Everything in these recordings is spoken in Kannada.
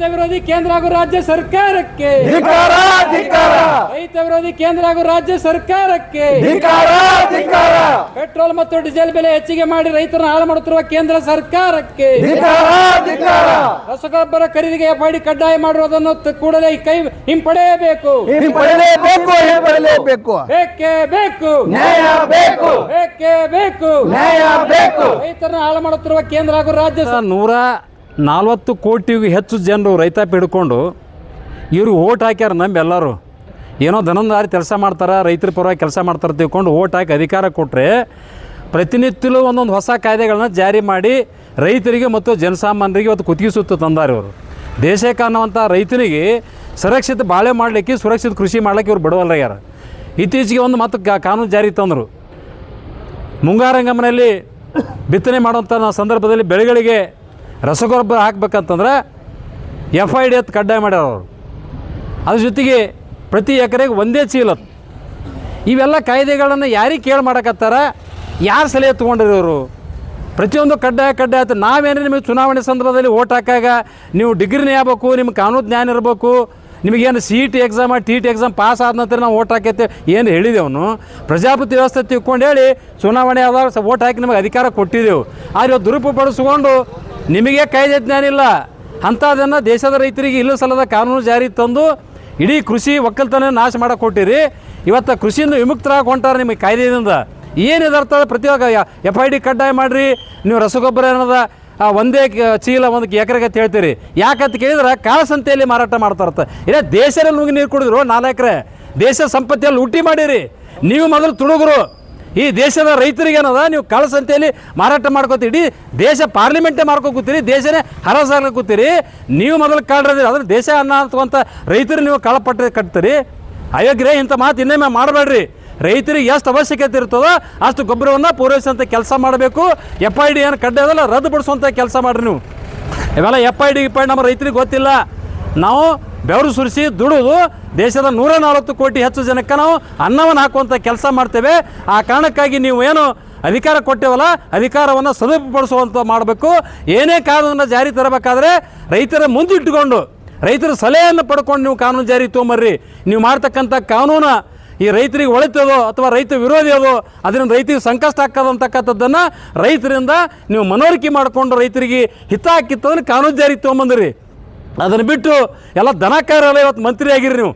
ರೈತ ವಿರೋಧಿ ಕೇಂದ್ರ ಹಾಗೂ ರಾಜ್ಯ ಸರ್ಕಾರಕ್ಕೆ ರೈತ ವಿರೋಧಿ ಕೇಂದ್ರ ಹಾಗೂ ರಾಜ್ಯ ಸರ್ಕಾರಕ್ಕೆ ಪೆಟ್ರೋಲ್ ಮತ್ತು ಡೀಸೆಲ್ ಬೆಲೆ ಹೆಚ್ಚಿಗೆ ಮಾಡಿ ರೈತರನ್ನು ಹಾಳು ಮಾಡುತ್ತಿರುವ ಕೇಂದ್ರ ಸರ್ಕಾರಕ್ಕೆ ರಸಗೊಬ್ಬರ ಖರೀದಿಗೆ ಎಫ್ಐಡಿ ಕಡ್ಡಾಯ ಮಾಡಿರುವುದನ್ನು ಕೂಡಲೇ ಕೈ ಹಿಂಪಡೆಯಬೇಕು. ಬೇಕೇ ಬೇಕು, ಬೇಕೇ ಬೇಕು. ರೈತರನ್ನು ಹಾಳು ಮಾಡುತ್ತಿರುವ ಕೇಂದ್ರ ಹಾಗೂ ರಾಜ್ಯ 140 ಕೋಟಿಗೂ ಹೆಚ್ಚು ಜನರು ರೈತಾಪಿ ಹಿಡ್ಕೊಂಡು ಇವರು ಓಟ್ ಹಾಕ್ಯಾರ. ನಮ್ಮೆಲ್ಲರೂ ಏನೋ ದನಂದಾರಿ ಕೆಲಸ ಮಾಡ್ತಾರೆ, ರೈತರ ಪರವಾಗಿ ಕೆಲಸ ಮಾಡ್ತಾರೆ ತಿಳ್ಕೊಂಡು ಓಟ್ ಹಾಕಿ ಅಧಿಕಾರ ಕೊಟ್ಟರೆ ಪ್ರತಿನಿತ್ಯಲೂ ಒಂದೊಂದು ಹೊಸ ಕಾಯ್ದೆಗಳನ್ನ ಜಾರಿ ಮಾಡಿ ರೈತರಿಗೆ ಮತ್ತು ಜನಸಾಮಾನ್ಯರಿಗೆ ಇವತ್ತು ಕುತ್ತಿಗೆ ತಂದಾರೆ ಇವರು. ದೇಶಕ್ಕೆ ಅನ್ನುವಂಥ ರೈತನಿಗೆ ಸುರಕ್ಷಿತ ಬಾಳೆ ಮಾಡಲಿಕ್ಕೆ, ಸುರಕ್ಷಿತ ಕೃಷಿ ಮಾಡ್ಲಿಕ್ಕೆ ಇವ್ರು ಬಿಡವಲ್ಲಾಗ್ಯಾರ. ಇತ್ತೀಚೆಗೆ ಒಂದು ಮತ್ತು ಕಾನೂನು ಜಾರಿ ತಂದರು. ಮುಂಗಾರಂಗಮನಲ್ಲಿ ಬಿತ್ತನೆ ಮಾಡುವಂಥ ಸಂದರ್ಭದಲ್ಲಿ ಬೆಳೆಗಳಿಗೆ ರಸಗೊಬ್ಬರ ಹಾಕ್ಬೇಕಂತಂದ್ರೆ FID ಅಂತ ಕಡ್ಡಾಯ ಮಾಡ್ಯಾರ ಅವರು. ಅದ್ರ ಜೊತೆಗೆ ಪ್ರತಿ ಎಕರೆಗೆ ಒಂದೇ ಚೀಲ. ಇವೆಲ್ಲ ಕಾಯ್ದೆಗಳನ್ನು ಯಾರಿಗೆ ಕೇಳಿ ಮಾಡಕತ್ತಾರ? ಯಾರು ಸಲಹೆ ತೊಗೊಂಡಿರೋರು? ಪ್ರತಿಯೊಂದು ಕಡ್ಡಾಯ ಆಯ್ತು. ನಾವೇನೇ ನಿಮಗೆ ಚುನಾವಣೆ ಸಂದರ್ಭದಲ್ಲಿ ಓಟ್ ಹಾಕಾಗ ನೀವು ಡಿಗ್ರಿನೇ ಆಗಬೇಕು, ನಿಮ್ಗೆ ಕಾನೂನು ಜ್ಞಾನ ಇರಬೇಕು, ನಿಮಗೇನು CET exam TET exam pass ಆದ ನಂತರ ನಾವು ಓಟ್ ಹಾಕೈತೆ ಏನು ಹೇಳಿದೆವನು? ಪ್ರಜಾಪ್ರತಿ ವ್ಯವಸ್ಥೆ ತಿಳ್ಕೊಂಡು ಹೇಳಿ ಚುನಾವಣೆ ಆದಾಗ ಓಟ್ ಹಾಕಿ ನಿಮಗೆ ಅಧಿಕಾರ ಕೊಟ್ಟಿದ್ದೆವು. ಆದರೆ ಇವತ್ತು ದುರುಪಡಿಸ್ಕೊಂಡು ನಿಮಗೆ ಕಾಯ್ದೆ ಜ್ಞಾನ ಇಲ್ಲ ಅಂಥದನ್ನು ದೇಶದ ರೈತರಿಗೆ ಇಲ್ಲ ಸಲ್ಲದ ಕಾನೂನು ಜಾರಿ ತಂದು ಇಡೀ ಕೃಷಿ ಒಕ್ಕಲ್ತನ ನಾಶ ಮಾಡಕ್ಕೆ ಕೊಟ್ಟಿರಿ. ಇವತ್ತು ಕೃಷಿಯಿಂದ ವಿಮುಕ್ತರಾಗಿ ಹೊಂಟಾರೆ ನಿಮಗೆ ಕಾಯ್ದೆಯಿಂದ. ಏನಿದೆ ಅರ್ಥ? ಪ್ರತಿಯೊಂದು FID ಕಡ್ಡಾಯ ಮಾಡಿರಿ, ನೀವು ರಸಗೊಬ್ಬರ ಏನದ ಒಂದೇ ಚೀಲ ಒಂದು ಎಕರೆಗೆ ಅಂತ ಹೇಳ್ತೀರಿ. ಯಾಕಂತ ಕೇಳಿದ್ರೆ ಕಾಳಸಂತೆಯಲ್ಲಿ ಮಾರಾಟ ಮಾಡ್ತಾರತ್ತ. ಇಲ್ಲ ದೇಶದಲ್ಲಿ ನುಗ್ಗಿ ನೀರು ಕುಡಿದ್ರು 4 ಎಕರೆ ದೇಶ ಸಂಪತ್ತಿಯಲ್ಲಿ ಲೂಟಿ ಮಾಡಿರಿ. ನೀವು ಮೊದಲು ತುಡುಗರು. ಈ ದೇಶದ ರೈತರಿಗೆ ಏನದ ನೀವು ಕಾಳಸಂತೆಯಲ್ಲಿ ಮಾರಾಟ ಮಾಡ್ಕೋತೀರಿ. ಇಡೀ ದೇಶ ಪಾರ್ಲಿಮೆಂಟೇ ಮಾರ್ಕೋತೀರಿ, ದೇಶನೇ ಹರಾಜಾಗ್ಲಕೂತೀರಿ. ನೀವು ಮೊದಲು ಕಾಳ್ರಿ. ಅದನ್ನು ದೇಶ ಅನ್ನ ಅಂತವಂಥ ರೈತರು ನೀವು ಕಾಳಪಟ್ಟ ಕಟ್ತೀರಿ. ಅಯೋಗ್ಯ ಇಂಥ ಮಾತು ಇನ್ನೊಮ್ಮೆ ಮಾಡಬೇಡ್ರಿ. ರೈತರಿಗೆ ಎಷ್ಟು ಅವಶ್ಯಕತೆ ಇರ್ತದೋ ಅಷ್ಟು ಗೊಬ್ಬರವನ್ನು ಪೂರೈಸುವಂಥ ಕೆಲಸ ಮಾಡಬೇಕು. FID ಏನು ಕಡ್ಡಾಯದಲ್ಲ ರದ್ದುಪಡಿಸುವಂಥ ಕೆಲಸ ಮಾಡಿರಿ ನೀವು. ಇವೆಲ್ಲ FID ನಮ್ಮ ರೈತರಿಗೆ ಗೊತ್ತಿಲ್ಲ. ನಾವು ಬೆವರು ಸುರಿಸಿ ದುಡಿದು ದೇಶದ 140 ಕೋಟಿ ಹೆಚ್ಚು ಜನಕ್ಕೆ ನಾವು ಅನ್ನವನ್ನು ಹಾಕುವಂಥ ಕೆಲಸ ಮಾಡ್ತೇವೆ. ಆ ಕಾರಣಕ್ಕಾಗಿ ನೀವು ಏನು ಅಧಿಕಾರ ಕೊಟ್ಟೇವಲ್ಲ, ಅಧಿಕಾರವನ್ನು ಸದುಪಡಿಸುವಂಥ ಮಾಡಬೇಕು. ಏನೇ ಕಾನೂನನ್ನು ಜಾರಿ ತರಬೇಕಾದ್ರೆ ರೈತರ ಮುಂದಿಟ್ಟುಕೊಂಡು ರೈತರ ಸಲಹೆಯನ್ನು ಪಡ್ಕೊಂಡು ನೀವು ಕಾನೂನು ಜಾರಿ ತೊಗೊಂಬರ್ರಿ. ನೀವು ಮಾಡ್ತಕ್ಕಂಥ ಕಾನೂನು ಈ ರೈತರಿಗೆ ಒಳಿತದೋ ಅಥವಾ ರೈತ ವಿರೋಧಿ ಅದೋ ಅದರಿಂದ ರೈತರಿಗೆ ಸಂಕಷ್ಟ ಆಗ್ತದಂತಕ್ಕಂಥದ್ದನ್ನು ರೈತರಿಂದ ನೀವು ಮನವರಿಕೆ ಮಾಡಿಕೊಂಡು ರೈತರಿಗೆ ಹಿತ ಹಾಕಿತ್ತಂದ್ರೆ ಕಾನೂನು ಜಾರಿ ತೊಗೊಂಬಂದಿರಿ. ಅದನ್ನು ಬಿಟ್ಟು ಎಲ್ಲ ದನಕಾರಲ್ಲ ಇವತ್ತು ಮಂತ್ರಿ ಆಗಿರಿ ನೀವು.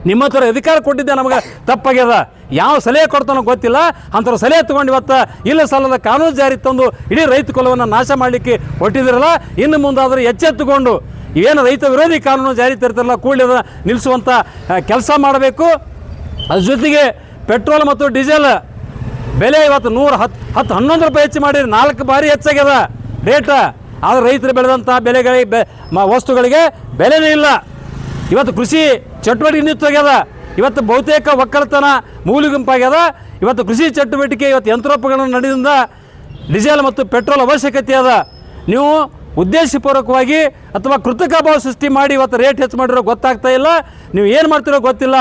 ನಿಮ್ಮ ಹತ್ರ ಅಧಿಕಾರ ಕೊಟ್ಟಿದ್ದೆ ನಮಗೆ ತಪ್ಪಾಗ್ಯದ. ಯಾವ ಸಲಹೆ ಕೊಡ್ತಾನೋ ಗೊತ್ತಿಲ್ಲ. ಅಂಥವ್ರು ಸಲಹೆ ತೊಗೊಂಡು ಇವತ್ತು ಇಲ್ಲ ಸಲ್ಲದ ಕಾನೂನು ಜಾರಿ ತಂದು ಇಡೀ ರೈತ ಕುಲವನ್ನು ನಾಶ ಮಾಡಲಿಕ್ಕೆ ಹೊಟ್ಟಿದಿರಲ್ಲ. ಇನ್ನು ಮುಂದಾದರೂ ಎಚ್ಚೆತ್ತುಕೊಂಡು ಏನು ರೈತ ವಿರೋಧಿ ಕಾನೂನು ಜಾರಿ ತರ್ತಾರಲ್ಲ ಕೂಡಲೇ ಅದನ್ನು ನಿಲ್ಲಿಸುವಂಥ ಕೆಲಸ ಮಾಡಬೇಕು. ಅದ್ರ ಜೊತೆಗೆ ಪೆಟ್ರೋಲ್ ಮತ್ತು ಡೀಸೆಲ್ ಬೆಲೆ ಇವತ್ತು 111 ರೂಪಾಯಿ ಹೆಚ್ಚು ಮಾಡಿರಿ. 4 ಬಾರಿ ಹೆಚ್ಚಾಗ್ಯದ ರೇಟ. ಆದರೆ ರೈತರು ಬೆಳೆದಂಥ ಬೆಲೆಗಳಿಗೆ ವಸ್ತುಗಳಿಗೆ ಬೆಲೆನೇ ಇಲ್ಲ. ಇವತ್ತು ಕೃಷಿ ಚಟುವಟಿಕೆ ನಿಂತೋಗ್ಯದ. ಇವತ್ತು ಬಹುತೇಕ ಒಕ್ಕಲತನ ಮೂಲೆಗುಂಪಾಗ್ಯದ. ಇವತ್ತು ಕೃಷಿ ಚಟುವಟಿಕೆ ಇವತ್ತು ಯಂತ್ರೋಪಕರಣ ನಡೆದಿಂದ ಡೀಸೆಲ್ ಮತ್ತು ಪೆಟ್ರೋಲ್ ಅವಶ್ಯಕತೆ ಅದ. ನೀವು ಉದ್ದೇಶಪೂರ್ವಕವಾಗಿ ಅಥವಾ ಕೃತಕ ಭಾವ ಸೃಷ್ಟಿ ಮಾಡಿ ಇವತ್ತು ರೇಟ್ ಹೆಚ್ಚು ಮಾಡಿರೋ ಗೊತ್ತಾಗ್ತಾ ಇಲ್ಲ. ನೀವು ಏನು ಮಾಡ್ತಿರೋ ಗೊತ್ತಿಲ್ಲ.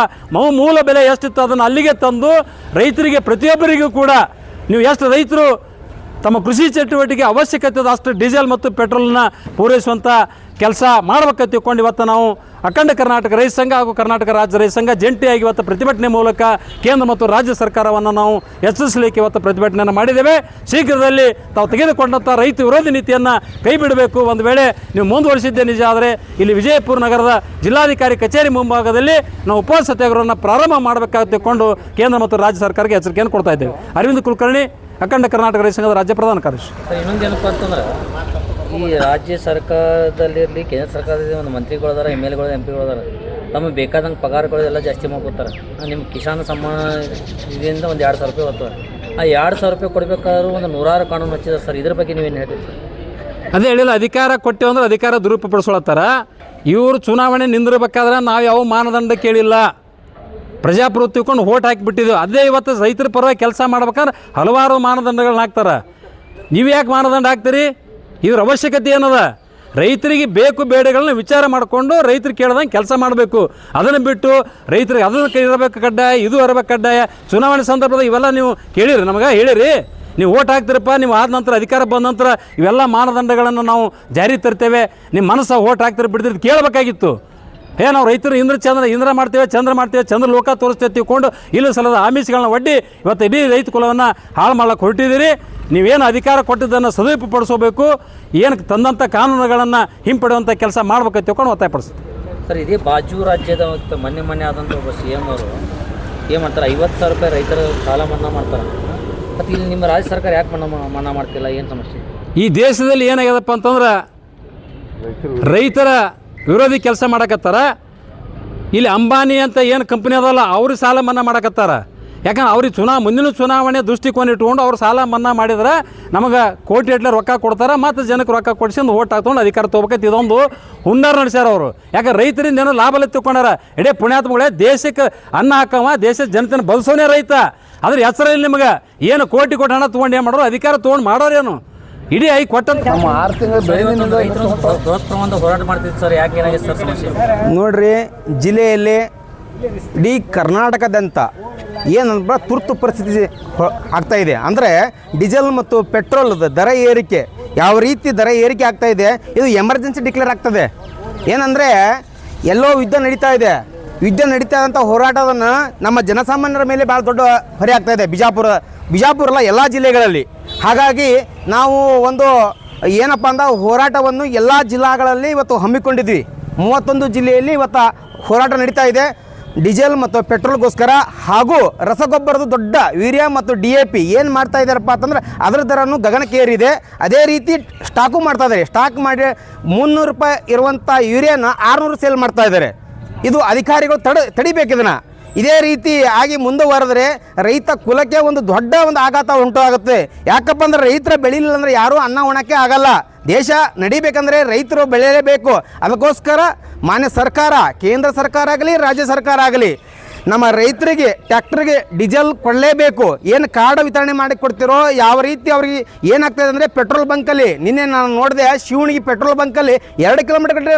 ಮೂಲ ಬೆಲೆ ಎಷ್ಟಿತ್ತು ಅದನ್ನು ಅಲ್ಲಿಗೆ ತಂದು ರೈತರಿಗೆ ಪ್ರತಿಯೊಬ್ಬರಿಗೂ ಕೂಡ ನೀವು ಎಷ್ಟು ರೈತರು ತಮ್ಮ ಕೃಷಿ ಚಟುವಟಿಕೆ ಅವಶ್ಯಕತೆ ಅಷ್ಟು ಡೀಸೆಲ್ ಮತ್ತು ಪೆಟ್ರೋಲನ್ನ ಪೂರೈಸುವಂಥ ಕೆಲಸ ಮಾಡ್ಬೇಕಂತ ತಿಳ್ಕೊಂಡು ಇವತ್ತು ನಾವು ಅಖಂಡ ಕರ್ನಾಟಕ ರೈತ ಸಂಘ ಹಾಗೂ ಕರ್ನಾಟಕ ರಾಜ್ಯ ರೈತ ಸಂಘ ಜಂಟಿಯಾಗಿ ಇವತ್ತು ಪ್ರತಿಭಟನೆ ಮೂಲಕ ಕೇಂದ್ರ ಮತ್ತು ರಾಜ್ಯ ಸರ್ಕಾರವನ್ನು ನಾವು ಎಚ್ಚರಿಸಲಿಕ್ಕೆ ಇವತ್ತು ಪ್ರತಿಭಟನೆಯನ್ನು ಮಾಡಿದ್ದೇವೆ. ಶೀಘ್ರದಲ್ಲಿ ತಾವು ತೆಗೆದುಕೊಂಡಂಥ ರೈತ ವಿರೋಧಿ ನೀತಿಯನ್ನು ಕೈ ಬಿಡಬೇಕು. ಒಂದು ವೇಳೆ ನೀವು ಮುಂದುವರಿಸಿದ್ದೇ ನಿಜ ಆದರೆ ಇಲ್ಲಿ ವಿಜಯಪುರ ನಗರದ ಜಿಲ್ಲಾಧಿಕಾರಿ ಕಚೇರಿ ಮುಂಭಾಗದಲ್ಲಿ ನಾವು ಉಪವಾಸ ಸತ್ಯಾಗ್ರಹವನ್ನು ಪ್ರಾರಂಭ ಮಾಡಬೇಕಾಗಿ ತಿಳ್ಕೊಂಡು ಕೇಂದ್ರ ಮತ್ತು ರಾಜ್ಯ ಸರ್ಕಾರಕ್ಕೆ ಎಚ್ಚರಿಕೆಯನ್ನು ಕೊಡ್ತಾ ಇದ್ದೇವೆ. ಅರವಿಂದ್ ಕುಲಕರ್ಣಿ, ಅಖಂಡ ಕರ್ನಾಟಕ ರೈತ ಸಂಘದ ರಾಜ್ಯ ಪ್ರಧಾನ ಕಾರ್ಯದರ್ಶಿ. ಇನ್ನೊಂದೇನಪ್ಪ ಅಂತಂದ್ರೆ ಈ ರಾಜ್ಯ ಸರ್ಕಾರದಲ್ಲಿರಲಿ ಕೇಂದ್ರ ಸರ್ಕಾರದಲ್ಲಿ ಒಂದು ಮಂತ್ರಿಗಳದಾರ, MLA ಗಳು, MP ಗಳು ಅದಾರ. ತಮಗೆ ಬೇಕಾದಂಗೆ ಪಗಾರಗಳು ಎಲ್ಲ ಜಾಸ್ತಿ ಮಾಡ್ಕೊತಾರೆ. ನಿಮ್ಮ ಕಿಸಾನ್ ಸಮ್ಮಾನ ಇದರಿಂದ ಒಂದು 2,000 ರೂಪಾಯಿ ಹೋಗ್ತದೆ. ಆ 2,000 ರೂಪಾಯಿ ಕೊಡಬೇಕಾದ್ರೂ ಒಂದು 100 ಕಾನೂನು ಹಚ್ಚಿದೆ ಸರ್. ಇದ್ರ ಬಗ್ಗೆ ನೀವೇನು ಹೇಳ್ತೀರಿ ಸರ್? ಅದೇ ಹೇಳಿಲ್ಲ, ಅಧಿಕಾರ ಕೊಟ್ಟೇವು ಅಂದ್ರೆ ಅಧಿಕಾರ ದುರುಪಡಿಸ್ಕೊಳತ್ತಾರ. ಇವರು ಚುನಾವಣೆ ನಿಂದಿರಬೇಕಾದ್ರೆ ನಾವು ಯಾವ ಮಾನದಂಡ ಕೇಳಿಲ್ಲ, ಪ್ರಜಾಪ್ರಭುತ್ವ ತಿಳ್ಕೊಂಡು ಓಟ್ ಹಾಕಿಬಿಟ್ಟಿದ್ದೆವು. ಅದೇ ಇವತ್ತು ರೈತರ ಪರವಾಗಿ ಕೆಲಸ ಮಾಡ್ಬೇಕಾದ್ರೆ ಹಲವಾರು ಮಾನದಂಡಗಳನ್ನ ಹಾಕ್ತಾರೆ. ನೀವು ಯಾಕೆ ಮಾನದಂಡ ಹಾಕ್ತೀರಿ? ಇದ್ರ ಅವಶ್ಯಕತೆ ಏನದ? ರೈತರಿಗೆ ಬೇಕು ಬೇಡಗಳನ್ನ ವಿಚಾರ ಮಾಡಿಕೊಂಡು ರೈತರು ಕೇಳ್ದಂಗೆ ಕೆಲಸ ಮಾಡಬೇಕು. ಅದನ್ನು ಬಿಟ್ಟು ರೈತರಿಗೆ ಅದನ್ನು ಇರಬೇಕು ಕಡ್ಡಾಯ, ಇದು ಇರಬೇಕು ಕಡ್ಡಾಯ. ಚುನಾವಣೆ ಸಂದರ್ಭದಲ್ಲಿ ಇವೆಲ್ಲ ನೀವು ಕೇಳಿರಿ, ನಮಗೆ ಹೇಳಿರಿ. ನೀವು ಓಟ್ ಹಾಕ್ತಿರಪ್ಪ, ನೀವು ಆದ ನಂತರ ಅಧಿಕಾರ ಬಂದ ನಂತರ ಇವೆಲ್ಲ ಮಾನದಂಡಗಳನ್ನು ನಾವು ಜಾರಿ ತರ್ತೇವೆ, ನಿಮ್ಮ ಮನಸ್ಸು ಓಟ್ ಹಾಕ್ತಿರ ಬಿಡ್ತಿದ್ದು ಕೇಳಬೇಕಾಗಿತ್ತು. ನಾವು ರೈತರು ಇಂದ್ರ ಮಾಡ್ತೇವೆ, ಚಂದ್ರ ಲೋಕ ತೋರಿಸ್ತೇವೆ ತಿಳ್ಕೊಂಡು ಇಲ್ಲ ಸಲದ ಆಮಿಷಗಳನ್ನ ಒಡ್ಡಿ ಇವತ್ತು ಇಡೀ ರೈತ ಕುಲವನ್ನು ಹಾಳು ಮಾಡ್ಲಿಕ್ಕೆ ಹೊರಟಿದ್ದೀರಿ. ನೀವೇನು ಅಧಿಕಾರ ಕೊಟ್ಟಿದ್ದನ್ನು ಸದುಪಯೋಗಪಡಿಸಬೇಕು, ಏನು ತಂದಂಥ ಕಾನೂನುಗಳನ್ನು ಹಿಂಪಡೆಯುವಂಥ ಕೆಲಸ ಮಾಡ್ಬೇಕಂತ ತಿಳ್ಕೊಂಡು ಒತ್ತಾಯಪಡಿಸ್ತೀವಿ. ಸರ್, ಇದೇ ಬಾಜು ರಾಜ್ಯದ ಮೊನ್ನೆ ಆದಂಥ ಒಬ್ಬ CM ಅವರು ಏನು ಮಾಡ್ತಾರೆ, 50,000 ರೂಪಾಯಿ ರೈತರ ಸಾಲ ಮನ್ನಾ ಮಾಡ್ತಾರೆ. ಮತ್ತು ಇಲ್ಲಿ ನಿಮ್ಮ ರಾಜ್ಯ ಸರ್ಕಾರ ಯಾಕೆ ಮನ್ನಾ ಮಾಡ್ತಿಲ್ಲ, ಏನು ಸಮಸ್ಯೆ? ಈ ದೇಶದಲ್ಲಿ ಏನಾಗ್ಯದಪ್ಪ ಅಂತಂದ್ರೆ ರೈತರ ವಿರೋಧಿ ಕೆಲಸ ಮಾಡಕತ್ತಾರ. ಇಲ್ಲಿ ಅಂಬಾನಿ ಅಂತ ಏನು ಕಂಪ್ನಿ ಅದಲ್ಲ ಅವ್ರಿಗೆ ಸಾಲ ಮನ್ನಾ ಮಾಡಕತ್ತಾರ. ಯಾಕಂದ್ರೆ ಅವ್ರಿಗೆ ಮುಂದಿನ ಚುನಾವಣೆ ದೃಷ್ಟಿಕೋನ ಇಟ್ಕೊಂಡು ಅವ್ರು ಸಾಲ ಮನ್ನಾ ಮಾಡಿದ್ರೆ ನಮಗೆ ಕೋಟಿ ಗಟ್ಟಲೆ ರೊಕ್ಕ ಕೊಡ್ತಾರೆ, ಮತ್ತು ಜನಕ್ಕೆ ರೊಕ್ಕ ಕೊಡ್ಸ್ಕೊಂಡು ಓಟ್ ಹಾಕ್ಕೊಂಡು ಅಧಿಕಾರ ತೊಗೋಬೇಕಂತ ಇದೊಂದು ಹುನ್ನಾರ ನಡೆಸ್ಯಾರ ಅವರು. ಯಾಕಂದ್ರೆ ರೈತರಿಂದ ಏನೋ ಲಾಭ ತಿಳ್ಕೊಂಡಾರ. ಇಡೀ ಪುಣ್ಯಾತ್ಮಗಳೇ, ದೇಶಕ್ಕೆ ಅನ್ನ ಹಾಕವ, ದೇಶದ ಜನತೆನ ಬದಸೋನೇ ರೈತ. ಅದ್ರ ಹೆಸರಲ್ಲಿ ನಿಮಗೆ ಏನು ಕೋಟಿ ಹಣ ತೊಗೊಂಡು ಏನು ಮಾಡೋರು, ಅಧಿಕಾರ ತೊಗೊಂಡು ಮಾಡೋರೇನು? ಇಡೀ ಐ ಕೊಟ್ಟಂತ 6 ತಿಂಗಳು ಬೃಹತ್ ಪ್ರಮಾಣದ ಹೋರಾಟ ಮಾಡ್ತಿತ್ತು ಸರ್, ಯಾಕೆ ಏನಾಗಿದೆ ಸರ್ ಸಮಸ್ಯೆ? ನೋಡ್ರಿ, ಜಿಲ್ಲೆಯಲ್ಲಿ ಇಡೀ ಕರ್ನಾಟಕದಂತ ಏನಂದ್ರೆ ತುರ್ತು ಪರಿಸ್ಥಿತಿ ಆಗ್ತಾಯಿದೆ. ಅಂದರೆ ಡೀಸೆಲ್ ಮತ್ತು ಪೆಟ್ರೋಲ್ ದರ ಏರಿಕೆ, ಯಾವ ರೀತಿ ದರ ಏರಿಕೆ ಆಗ್ತಾಯಿದೆ, ಇದು ಎಮರ್ಜೆನ್ಸಿ ಡಿಕ್ಲೇರ್ ಆಗ್ತದೆ. ಏನಂದರೆ ಎಲ್ಲೋ ಯುದ್ಧ ನಡೀತಾ ಇದೆ, ಯುದ್ಧ ನಡೀತಾ ಇದ್ದಂಥ ಹೋರಾಟವನ್ನು ನಮ್ಮ ಜನಸಾಮಾನ್ಯರ ಮೇಲೆ ಭಾಳ ದೊಡ್ಡ ಹೊರೆ ಆಗ್ತಾಯಿದೆ. ಬಿಜಾಪುರ ಅಲ್ಲ, ಎಲ್ಲ ಜಿಲ್ಲೆಗಳಲ್ಲಿ. ಹಾಗಾಗಿ ನಾವು ಒಂದು ಏನಪ್ಪ ಅಂದ್ರೆ ಹೋರಾಟವನ್ನು ಎಲ್ಲ ಜಿಲ್ಲೆಗಳಲ್ಲಿ ಇವತ್ತು ಹಮ್ಮಿಕೊಂಡಿದ್ವಿ. 31 ಜಿಲ್ಲೆಯಲ್ಲಿ ಇವತ್ತು ಹೋರಾಟ ನಡೀತಾ ಇದೆ. ಡೀಸೆಲ್ ಮತ್ತು ಪೆಟ್ರೋಲ್ಗೋಸ್ಕರ ಹಾಗೂ ರಸಗೊಬ್ಬರದ ದೊಡ್ಡ ಯೂರಿಯಾ ಮತ್ತು DAP ಏನು ಮಾಡ್ತಾ ಇದ್ದಾರಪ್ಪ ಅಂತಂದ್ರೆ ಅದರ ದರನೂ ಗಗನಕ್ಕೇರಿದೆ. ಅದೇ ರೀತಿ ಸ್ಟಾಕು ಮಾಡ್ತಾ ಇದ್ದಾರೆ. ಸ್ಟಾಕ್ ಮಾಡಿ 300 ರೂಪಾಯಿ ಇರುವಂಥ ಯೂರಿಯಾನ 600 ಸೇಲ್ ಮಾಡ್ತಾ ಇದ್ದಾರೆ. ಇದು ಅಧಿಕಾರಿಗಳು ತಡಿಬೇಕು ಇದನ್ನು. ಇದೇ ರೀತಿ ಆಗಿ ಮುಂದುವರೆದ್ರೆ ರೈತ ಕುಲಕ್ಕೆ ಒಂದು ದೊಡ್ಡ ಆಘಾತ ಉಂಟಾಗುತ್ತೆ. ಯಾಕಪ್ಪ ಅಂದ್ರೆ ರೈತರ ಬೆಳೀಲಿಲ್ಲ ಅಂದರೆ ಯಾರೂ ಅನ್ನ ಉಣ್ಣಕ್ಕೆ ಆಗಲ್ಲ. ದೇಶ ನಡಿಬೇಕಂದ್ರೆ ರೈತರು ಬೆಳೆಯಲೇಬೇಕು. ಅದಕ್ಕೋಸ್ಕರ ಮಾನ್ಯ ಸರ್ಕಾರ, ಕೇಂದ್ರ ಸರ್ಕಾರ ಆಗಲಿ ರಾಜ್ಯ ಸರ್ಕಾರ ಆಗಲಿ, ನಮ್ಮ ರೈತರಿಗೆ ಟ್ಯಾಕ್ಟ್ರಿಗೆ ಡೀಸೆಲ್ ಕೊಡಲೇಬೇಕು. ಏನು ಕಾರ್ಡ್ ವಿತರಣೆ ಮಾಡಿ ಕೊಡ್ತಿರೋ, ಯಾವ ರೀತಿ ಅವ್ರಿಗೆ ಏನಾಗ್ತದೆ ಅಂದರೆ ಪೆಟ್ರೋಲ್ ಬಂಕಲ್ಲಿ ನಿನ್ನೆ ನಾನು ನೋಡಿದೆ, ಶಿವಣಿಗೆ ಪೆಟ್ರೋಲ್ ಬಂಕಲ್ಲಿ 2 ಕಿಲೋಮೀಟರ್ ಗಂಟೆ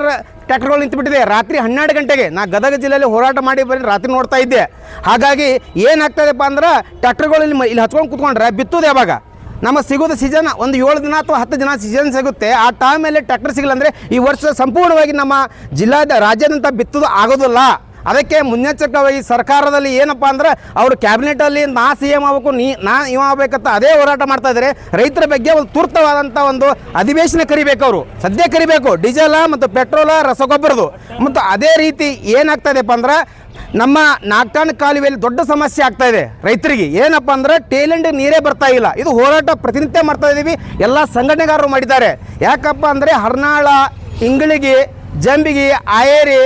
ಟ್ಯಾಕ್ಟರ್ಗಳು ನಿಂತುಬಿಟ್ಟಿದೆ. ರಾತ್ರಿ 12 ಗಂಟೆಗೆ ನಾ ಗದಗ ಜಿಲ್ಲೆಯಲ್ಲಿ ಹೋರಾಟ ಮಾಡಿ ರಾತ್ರಿ ನೋಡ್ತಾ ಇದ್ದೆ. ಹಾಗಾಗಿ ಏನಾಗ್ತದೆಪ್ಪ ಅಂದ್ರೆ ಟ್ಯಾಕ್ಟರ್ಗಳು ಇಲ್ಲಿ ಹಚ್ಕೊಂಡು ಕೂತ್ಕೊಂಡ್ರೆ ಬಿತ್ತೋದು ಯಾವಾಗ? ನಮ್ಮ ಸಿಗೋದು ಸೀಸನ್ ಒಂದು 7 ದಿನ ಅಥವಾ 10 ದಿನ ಸೀಸನ್ ಸಿಗುತ್ತೆ. ಆ ಟೈಮಲ್ಲಿ ಟ್ಯಾಕ್ಟರ್ ಸಿಗಲ್ಲ ಅಂದರೆ ಈ ವರ್ಷ ಸಂಪೂರ್ಣವಾಗಿ ನಮ್ಮ ರಾಜ್ಯಾದ್ಯಂತ ಬಿತ್ತೋದು ಆಗೋದಿಲ್ಲ. ಅದಕ್ಕೆ ಮುನ್ನೆಚ್ಚರಿಕೆಯಾಗಿ ಸರ್ಕಾರದಲ್ಲಿ ಏನಪ್ಪ ಅಂದ್ರೆ ಅವರು ಕ್ಯಾಬಿನೆಟಲ್ಲಿ ನಾ CM ಆಗಬೇಕು, ನಾ ಇವ ಆಗಬೇಕಂತ ಅದೇ ಹೋರಾಟ ಮಾಡ್ತಾ ಇದ್ದಾರೆ. ರೈತರ ಬಗ್ಗೆ ಒಂದು ತುರ್ತವಾದಂಥ ಒಂದು ಅಧಿವೇಶನ ಕರಿಬೇಕು, ಅವರು ಸದ್ಯ ಕರಿಬೇಕು. ಡೀಸೆಲ ಮತ್ತು ಪೆಟ್ರೋಲ, ರಸಗೊಬ್ಬರದು. ಮತ್ತು ಅದೇ ರೀತಿ ಏನಾಗ್ತದೆಪ್ಪ ಅಂದ್ರೆ ನಮ್ಮ ನಾಗಠಾಣ ಕಾಲುವೆಯಲ್ಲಿ ದೊಡ್ಡ ಸಮಸ್ಯೆ ಆಗ್ತಾ ಇದೆ ರೈತರಿಗೆ. ಏನಪ್ಪ ಅಂದ್ರೆ ಟೇಲೆಂಟ್ ನೀರೇ ಬರ್ತಾ ಇಲ್ಲ. ಇದು ಹೋರಾಟ ಪ್ರತಿನಿತ್ಯ ಮಾಡ್ತಾ ಇದ್ದೀವಿ, ಎಲ್ಲ ಸಂಘಟನೆಗಾರರು ಮಾಡಿದ್ದಾರೆ. ಯಾಕಪ್ಪ ಅಂದರೆ ಹರ್ನಾಳ, ಇಂಗಳಿಗೆ, ಜಂಬಿಗಿ, ಆಯೇರಿ,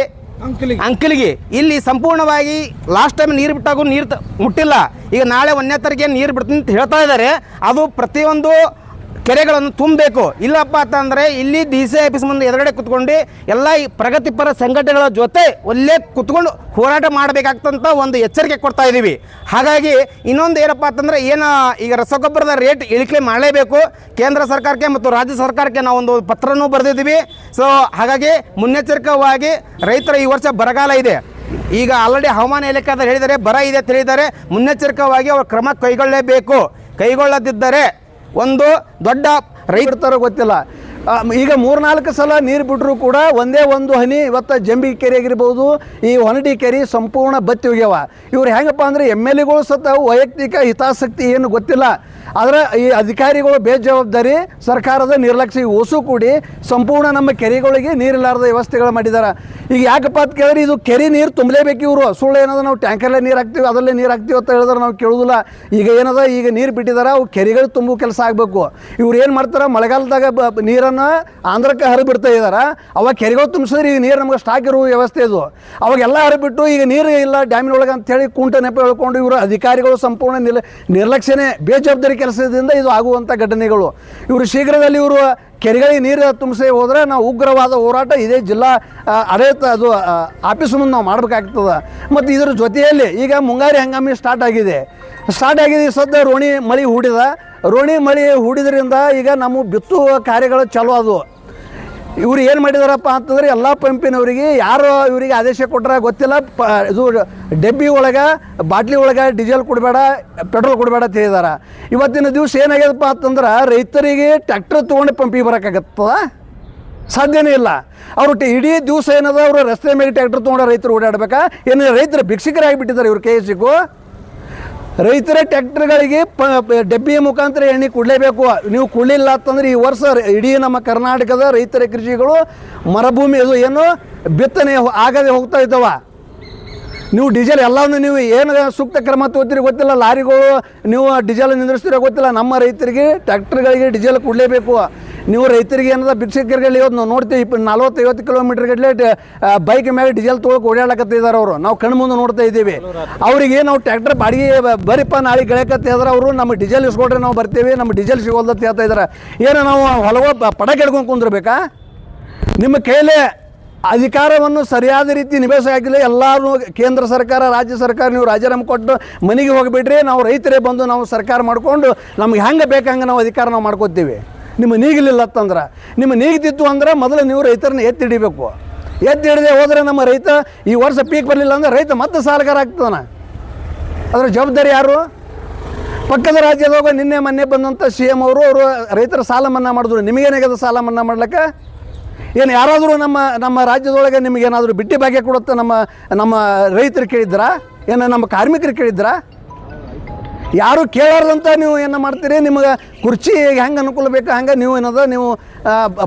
ಅಂಕಲಿಗೆ ಇಲ್ಲಿ ಸಂಪೂರ್ಣವಾಗಿ ಲಾಸ್ಟ್ ಟೈಮ್ ನೀರು ಬಿಟ್ಟಾಗೂ ನೀರು ಮುಟ್ಟಿಲ್ಲ. ಈಗ ನಾಳೆ 1ನೇ ತಾರೀಕಿಗೆ ನೀರು ಬಿಡ್ತೀನಿ ಅಂತ ಹೇಳ್ತಾ ಇದ್ದಾರೆ. ಅದು ಪ್ರತಿಯೊಂದು ಕೆರೆಗಳನ್ನು ತುಂಬಬೇಕು. ಇಲ್ಲಪ್ಪ ಅಂತಂದರೆ ಇಲ್ಲಿ DC ಆಫೀಸ್ ಮುಂದೆ ಎದುರುಗಡೆ ಕುತ್ಕೊಂಡು ಎಲ್ಲ ಈ ಪ್ರಗತಿಪರ ಸಂಘಟನೆಗಳ ಜೊತೆ ಒಳ್ಳೆ ಕುತ್ಕೊಂಡು ಹೋರಾಟ ಮಾಡಬೇಕಾಗ್ತಂತ ಒಂದು ಎಚ್ಚರಿಕೆ ಕೊಡ್ತಾ ಇದ್ದೀವಿ. ಹಾಗಾಗಿ ಇನ್ನೊಂದು ಏನಪ್ಪ ಅಂತಂದರೆ ಈಗ ರಸಗೊಬ್ಬರದ ರೇಟ್ ಇಳಿಕೆ ಮಾಡಲೇಬೇಕು. ಕೇಂದ್ರ ಸರ್ಕಾರಕ್ಕೆ ಮತ್ತು ರಾಜ್ಯ ಸರ್ಕಾರಕ್ಕೆ ನಾವು ಒಂದು ಪತ್ರನೂ ಬರೆದಿದ್ದೀವಿ. ಸೊ ಹಾಗಾಗಿ ಮುನ್ನೆಚ್ಚರಿಕೆಯಾಗಿ ರೈತರ ಈ ವರ್ಷ ಬರಗಾಲ ಇದೆ. ಈಗ ಆಲ್ರೆಡಿ ಹವಾಮಾನ ಇಲಾಖೆ ಹೇಳಿದ್ದಾರೆ, ಬರ ಇದೆ ಅಂತ ಹೇಳಿದ್ದಾರೆ. ಮುನ್ನೆಚ್ಚರಿಕೆಯಾಗಿ ಅವರು ಕ್ರಮ ಕೈಗೊಳ್ಳಲೇಬೇಕು. ಕೈಗೊಳ್ಳದಿದ್ದರೆ ಒಂದು ದೊಡ್ಡ ರೈತರು ಗೊತ್ತಿಲ್ಲ. ಈಗ 3-4 ಸಲ ನೀರು ಬಿಟ್ಟರು ಕೂಡ ಒಂದೇ ಒಂದು ಹನಿ ಇವತ್ತು ಜಂಬಿ ಕೆರೆ ಆಗಿರ್ಬೋದು, ಈ ಹೊನಡಿ ಕೆರೆ ಸಂಪೂರ್ಣ ಬತ್ತಿ ಹೋಗ್ಯಾವ. ಇವ್ರು ಹೆಂಗಪ್ಪ ಅಂದರೆ MLAಗಳು ಸತ ವೈಯಕ್ತಿಕ ಹಿತಾಸಕ್ತಿ ಏನು ಗೊತ್ತಿಲ್ಲ. ಆದರೆ ಈ ಅಧಿಕಾರಿಗಳು ಬೇಜವಾಬ್ದಾರಿ, ಸರ್ಕಾರದ ನಿರ್ಲಕ್ಷ್ಯ ಓಸು ಕೂಡಿ ಸಂಪೂರ್ಣ ನಮ್ಮ ಕೆರೆಗಳಿಗೆ ನೀರಿಲ್ಲಾರದ ವ್ಯವಸ್ಥೆಗಳು ಮಾಡಿದ್ದಾರೆ. ಈಗ ಯಾಕಪ್ಪ ಅಂತ ಕೇಳಿದ್ರೆ ಇದು ಕೆರೆ ನೀರು ತುಂಬಲೇಬೇಕು. ಇವರು ಸುಳ್ಳು ಏನದ ನಾವು ಟ್ಯಾಂಕರ್ಲೇ ನೀರು ಹಾಕ್ತೀವಿ, ಅದರಲ್ಲೇ ನೀರು ಹಾಕ್ತೀವಿ ಅಂತ ಹೇಳಿದ್ರೆ ನಾವು ಕೇಳೋದಿಲ್ಲ. ಈಗ ಏನದ, ಈಗ ನೀರು ಬಿಟ್ಟಿದ್ದಾರೆ, ಅವು ಕೆರೆಗಳು ತುಂಬೋ ಕೆಲಸ ಆಗಬೇಕು. ಇವ್ರು ಏನು ಮಾಡ್ತಾರೆ, ಮಳೆಗಾಲದಾಗ ನೀರನ್ನು ಆಂಧ್ರಕ್ಕೆ ಹರಿಬಿಡ್ತಾ ಇದ್ದಾರೆ. ಅವಾಗ ಕೆರೆಗಳು ತುಂಬಿಸಿದ್ರೆ ಈಗ ನೀರು ನಮ್ಗೆ ಸ್ಟಾಕ್ ಇರುವ ವ್ಯವಸ್ಥೆ ಇದು. ಅವಾಗೆಲ್ಲ ಹರಿಬಿಟ್ಟು ಈಗ ನೀರು ಇಲ್ಲ ಡ್ಯಾಮಿನೊಳಗೆ ಅಂತೇಳಿ ಕುಂಟ ನೆಪ ಹೇಳ್ಕೊಂಡು ಇವರು ಅಧಿಕಾರಿಗಳು ಸಂಪೂರ್ಣ ನಿರ್ಲಕ್ಷ್ಯನೇ, ಬೇಜವಾಬ್ದಾರಿ ಕೆಲಸದಿಂದ ಇದು ಆಗುವಂಥ ಘಟನೆಗಳು. ಇವರು ಶೀಘ್ರದಲ್ಲಿ ಇವರು ಕೆರೆಗಳಿಗೆ ನೀರು ತುಂಬಿಸಿ ಹೋದರೆ ನಾವು ಉಗ್ರವಾದ ಹೋರಾಟ ಇದೇ ಜಿಲ್ಲಾ ಆಡಳಿತ ಅದು ಆಫೀಸ್ ಮುಂದೆ ನಾವು ಮಾಡಬೇಕಾಗ್ತದೆ. ಮತ್ತು ಇದರ ಜೊತೆಯಲ್ಲಿ ಈಗ ಮುಂಗಾರಿ ಹಂಗಾಮಿ ಸ್ಟಾರ್ಟ್ ಆಗಿದೆ. ಸದ್ಯ ರೋಣಿ ಮಳೆ ಹೂಡಿದ್ರಿಂದ ಈಗ ನಮ್ಮ ಬಿತ್ತುವ ಕಾರ್ಯಗಳು ಚಾಲು ಆದವು. ಇವ್ರು ಏನು ಮಾಡಿದಾರಪ್ಪ ಅಂತಂದ್ರೆ ಎಲ್ಲ ಪಂಪಿನವರಿಗೆ ಯಾರು ಇವರಿಗೆ ಆದೇಶ ಕೊಟ್ಟರೆ ಗೊತ್ತಿಲ್ಲ, ಇದು ಡಬ್ಬಿ ಒಳಗೆ ಬಾಟ್ಲಿ ಒಳಗೆ ಡೀಸೆಲ್ ಕೊಡಬೇಡ, ಪೆಟ್ರೋಲ್ ಕೊಡಬೇಡ ಅಂತ ಹೇಳಿದಾರೆ. ಇವತ್ತಿನ ದಿವಸ ಏನಾಗ್ಯದಪ್ಪ ಅಂತಂದ್ರೆ ರೈತರಿಗೆ ಟ್ರ್ಯಾಕ್ಟರ್ ತೊಗೊಂಡು ಪಂಪಿಗೆ ಬರೋಕ್ಕಾಗತ್ತದ? ಸಾಧ್ಯನೇ ಇಲ್ಲ. ಅವರು ಇಡೀ ದಿವಸ ಏನದ ಅವರು ರಸ್ತೆ ಮೇಲೆ ಟ್ರ್ಯಾಕ್ಟರ್ ತೊಗೊಂಡು ರೈತರು ಓಡಾಡ್ಬೇಕಾ? ಏನು ರೈತರು ಭಿಕ್ಷುಕರಾಗಿಬಿಟ್ಟಿದ್ದಾರೆ ಇವ್ರು KSCಗೂ? ರೈತರ ಟ್ರ್ಯಾಕ್ಟರ್ಗಳಿಗೆ ಡಬ್ಬಿಯ ಮುಖಾಂತರ ಎಣ್ಣೆ ಕೊಡಲೇಬೇಕು. ನೀವು ಕೊಡಲಿಲ್ಲ ಅಂತಂದ್ರೆ ಈ ವರ್ಷ ಇಡೀ ನಮ್ಮ ಕರ್ನಾಟಕದ ರೈತರ ಕೃಷಿಗಳು ಮರುಭೂಮಿ ಅದು ಏನು ಬಿತ್ತನೆ ಆಗದೆ ಹೋಗ್ತಾ ಇದ್ದಾವ. ನೀವು ಡೀಸೆಲ್ ಎಲ್ಲವನ್ನು ನೀವು ಏನು ಸೂಕ್ತ ಕ್ರಮ ತಗೋತೀರಿ ಗೊತ್ತಿಲ್ಲ, ಲಾರಿಗಳು ನೀವು ಡೀಸೆಲ್ ನಿಂದ್ರಿಸ್ತೀರೋ ಗೊತ್ತಿಲ್ಲ. ನಮ್ಮ ರೈತರಿಗೆ ಟ್ರ್ಯಾಕ್ಟರ್ಗಳಿಗೆ ಡೀಸೆಲ್ ಕೊಡಲೇಬೇಕು. ನೀವು ರೈತರಿಗೆ ಏನದ ಭಿಕ್ಷಕರಿಗೆ ಇವತ್ತು ನಾವು ನೋಡ್ತೀವಿ 40-50 ಕಿಲೋಮೀಟರ್ ಗಟ್ಟಲೆ ಬೈಕ್ ಮೇಲೆ ಡೀಸೆಲ್ ತೊಗೊಳಕ್ಕೆ ಓಡಾಡಕತ್ತಿದ್ದಾರೆ ಅವರು. ನಾವು ಕಣ್ಣು ಮುಂದೆ ನೋಡ್ತಾ ಇದ್ದೀವಿ. ಅವರಿಗೆ ನಾವು ಟ್ರ್ಯಾಕ್ಟರ್ ಬಾಡಿಗೆ ಬರೀಪ್ಪ ನಾಳೆ ಗೆಳೆಯಕತ್ತ ಹೇಳಿದ್ರೆ ಅವರು ನಮ್ಮ ಡೀಸೆಲ್ ಇಸ್ಕೊಡ್ರೆ ನಾವು ಬರ್ತೀವಿ, ನಮ್ಮ ಡೀಸೆಲ್ ಸಿಗೋಲ್ದಂತ ಹೇಳ್ತಾ ಇದ್ದಾರೆ. ಏನು ನಾವು ಹೊಲವ ಪಡಕ್ಕೆ ಹಿಡ್ಕೊಂಡು ಕುಂದಿರ್ಬೇಕಾ? ನಿಮ್ಮ ಕೈಲೇ ಅಧಿಕಾರವನ್ನು ಸರಿಯಾದ ರೀತಿ ನಿಭಾಯಿಸಾಗಿಲ್ಲ. ಎಲ್ಲರೂ ಕೇಂದ್ರ ಸರ್ಕಾರ, ರಾಜ್ಯ ಸರ್ಕಾರ ನೀವು ರಾಜೀನಾಮೆ ಕೊಟ್ಟು ಮನೆಗೆ ಹೋಗಿಬಿಟ್ರಿ, ನಾವು ರೈತರೇ ಬಂದು ನಾವು ಸರ್ಕಾರ ಮಾಡಿಕೊಂಡು ನಮ್ಗೆ ಹೆಂಗೆ ಬೇಕಂಗೆ ನಾವು ಅಧಿಕಾರ ನಾವು ಮಾಡ್ಕೋತೀವಿ. ನಿಮ್ಮ ನೀಗಲಿಲ್ಲ ಅಂತಂದ್ರೆ, ನಿಮ್ಮ ನೀಗ್ತಿತ್ತು ಅಂದ್ರೆ ಮೊದಲು ನೀವು ರೈತರನ್ನ ಎತ್ತಿ ಹಿಡಿಬೇಕು. ಎತ್ತಿ ಹಿಡಿದೇ ಹೋದರೆ ನಮ್ಮ ರೈತ ಈ ವರ್ಷ ಪೀಕ್ ಬರಲಿಲ್ಲ ಅಂದ್ರೆ ರೈತ ಮತ್ತೆ ಸಾಲಗಾರ ಆಗ್ತಾನೆ. ಅದರ ಜವಾಬ್ದಾರಿ ಯಾರು? ಪಕ್ಕದ ರಾಜ್ಯದಾಗ ನಿನ್ನೆ ಮೊನ್ನೆ ಬಂದಂಥ CM ಅವರು ರೈತರ ಸಾಲ ಮನ್ನಾ ಮಾಡಿದ್ರು. ನಿಮಗೇನಾಗ್ಯದ ಸಾಲ ಮನ್ನಾ ಮಾಡ್ಲಿಕ್ಕೆ? ಏನು ಯಾರಾದರೂ ನಮ್ಮ ರಾಜ್ಯದೊಳಗೆ ನಿಮಗೇನಾದರೂ ಬಿಟ್ಟಿ ಭಾಗ್ಯ ಕೊಡುತ್ತೆ ನಮ್ಮ ರೈತರು ಕೇಳಿದ್ರಾ? ಏನು ನಮ್ಮ ಕಾರ್ಮಿಕರು ಕೇಳಿದ್ರಾ? ಯಾರು ಕೇಳಾರ್ದಂತ ನೀವು ಏನು ಮಾಡ್ತೀರಿ? ನಿಮಗೆ ಕುರ್ಚಿ ಹೆಂಗೆ ಅನುಕೂಲ ಬೇಕು ಹಂಗೆ ನೀವು ಏನದ ನೀವು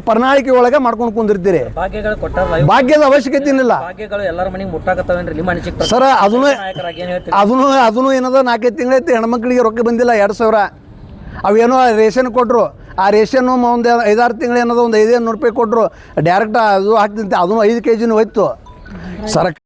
ಪ್ರಣಾಳಿಕೆ ಒಳಗೆ ಮಾಡ್ಕೊಂಡು ಕುಂದಿರ್ತೀರಿ. ಭಾಗ್ಯಗಳು ಕೊಟ್ಟಾರ, ಭಾಗ್ಯದ ಅವಶ್ಯಕತೆ ಏನಿಲ್ಲ. ಭಾಗ್ಯಗಳು ಎಲ್ಲರ ಮನೆಗೆ ಮುಟ್ಟಾಕತ್ತವೇನ್ರಿ ನಿಮ್ಮ ಅನಿಸಿಕೆ ಸರ? ಅದನ್ನು ಏನದ 4-5 ತಿಂಗಳೈತಿ ಹೆಣ್ಮಕ್ಳಿಗೆ ರೊಕ್ಕ ಬಂದಿಲ್ಲ 2000. ಅವೇನೋ ರೇಷನ್ ಕೊಟ್ಟರು. ಆ ರೇಷನ್ನು ಒಂದು 5-6 ತಿಂಗಳು ಏನದ ಒಂದು 500 ರೂಪಾಯಿ ಕೊಟ್ಟರು. ಡೈರೆಕ್ಟ್ ಅದು ಹಾಕ್ತಿಂತೆ, ಅದನ್ನು 5 kg ಹೋಯ್ತು.